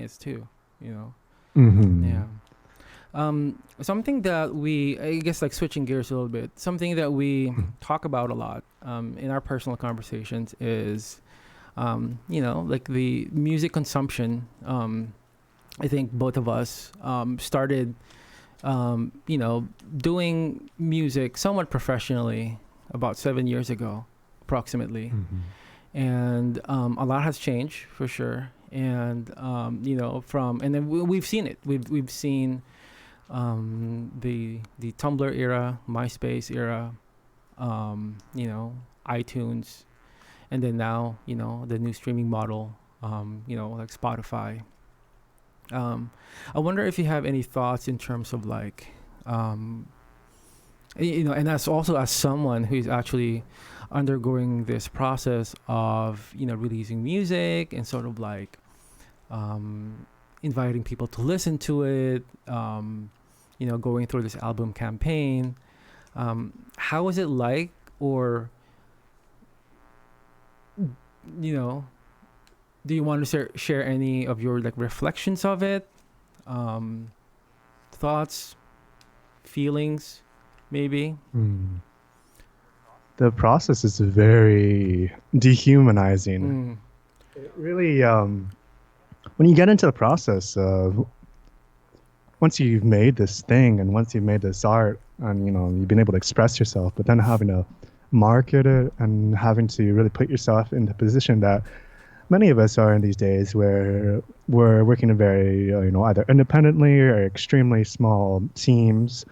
is too. You know. Mm-hmm. Yeah. Something that I guess, like switching gears a little bit, something that we talk about a lot in our personal conversations is, like the music consumption. I think both of us started, doing music somewhat professionally about 7 years ago, approximately. Mm-hmm. And a lot has changed for sure. And, and then we've seen it. We've seen the Tumblr era, MySpace era, iTunes, and then now the new streaming model, like Spotify. Um, I wonder if you have any thoughts in terms of like, um, and as also as someone who's actually undergoing this process of releasing music and sort of like um, inviting people to listen to it, going through this album campaign. How was it like, or you know, do you want to share any of your like reflections of it, um, thoughts, feelings, maybe? Mm. The process is very dehumanizing. Mm. It really, when you get into the process of once you've made this thing and once you've made this art and you've been able to express yourself, but then having to market it and having to really put yourself in the position that many of us are in these days where we're working in very either independently or extremely small teams,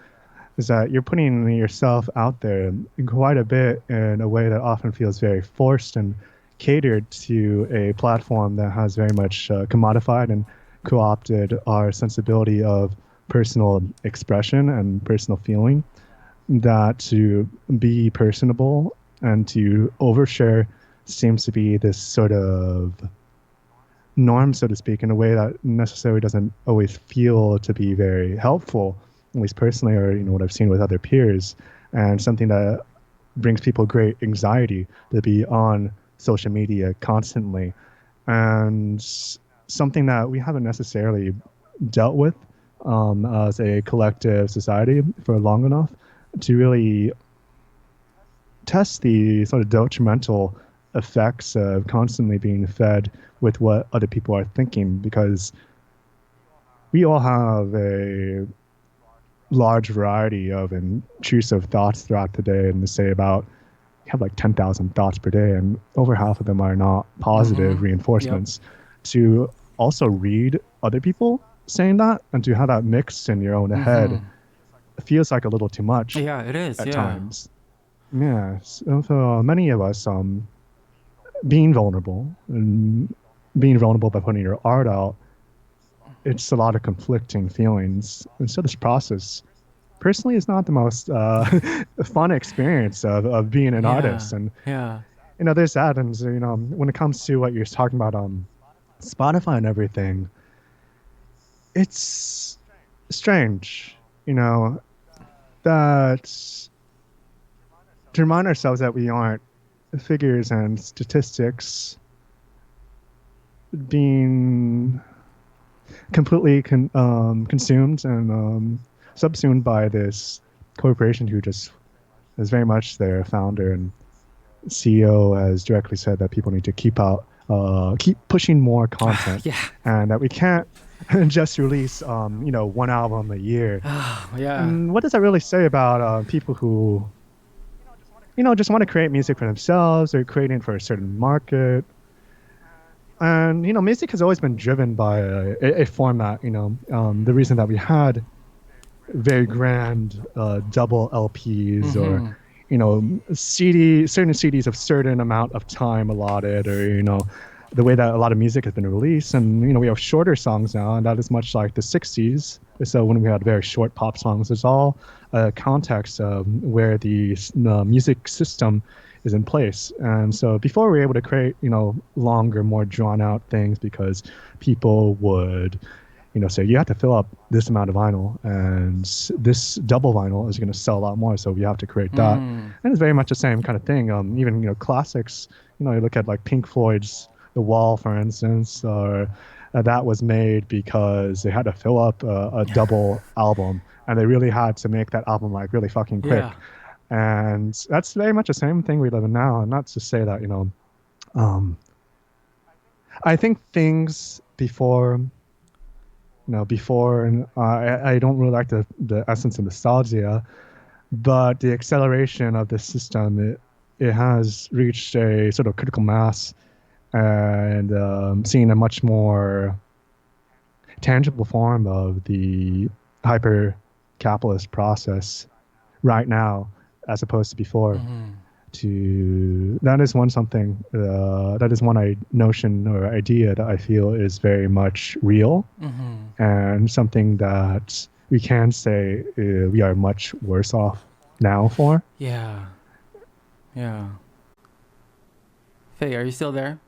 is that you're putting yourself out there quite a bit in a way that often feels very forced and catered to a platform that has very much commodified and co-opted our sensibility of personal expression and personal feeling. That to be personable and to overshare seems to be this sort of norm, so to speak, in a way that necessarily doesn't always feel to be very helpful, at least personally, or what I've seen with other peers, and something that brings people great anxiety to be on social media constantly, and something that we haven't necessarily dealt with as a collective society for long enough to really test the sort of detrimental effects of constantly being fed with what other people are thinking, because we all have a large variety of intrusive thoughts throughout the day, and to say about you have like 10,000 thoughts per day and over half of them are not Mm-hmm. positive Yep. reinforcements. To also read other people saying that and to have that mixed in your own head Mm-hmm. feels like a little too much Yeah, it is. at Yeah. times. Yeah, so for many of us, being vulnerable and being vulnerable by putting your art out, it's a lot of conflicting feelings. And so this process, personally, is not the most fun experience of being an Yeah. artist. And Yeah. there's that, and when it comes to what you're talking about, Spotify and everything, it's strange, that to remind ourselves that we aren't figures and statistics being completely consumed and subsumed by this corporation who just is very much their founder and CEO has directly said that people need to keep pushing more content, Yeah. and that we can't just release, one album a year. Yeah. And what does that really say about people who, just want to create music for themselves or creating for a certain market? And music has always been driven by a format. The reason that we had very grand double LPs or Mm-hmm. certain CDs of certain amount of time allotted, or the way that a lot of music has been released, and we have shorter songs now, and that is much like the 60s. So when we had very short pop songs, there's all context where the music system is in place. And so before we were able to create longer, more drawn out things, because people would say you have to fill up this amount of vinyl, and this double vinyl is going to sell a lot more, so we have to create that. Mm. And it's very much the same kind of thing. Even classics. You look at like Pink Floyd's The Wall, for instance, or that was made because they had to fill up a double album, and they really had to make that album like really fucking Yeah. quick. And that's very much the same thing we live in now. And not to say that, um, I think things before, and I don't really like the essence of nostalgia, but the acceleration of the system, it has reached a sort of critical mass and seen a much more tangible form of the hyper capitalist process right now as opposed to before. Mm-hmm. To that is one something that is one notion or idea that I feel is very much real Mm-hmm. and something that we can say we are much worse off now for. Yeah. Yeah. Faye, are you still there?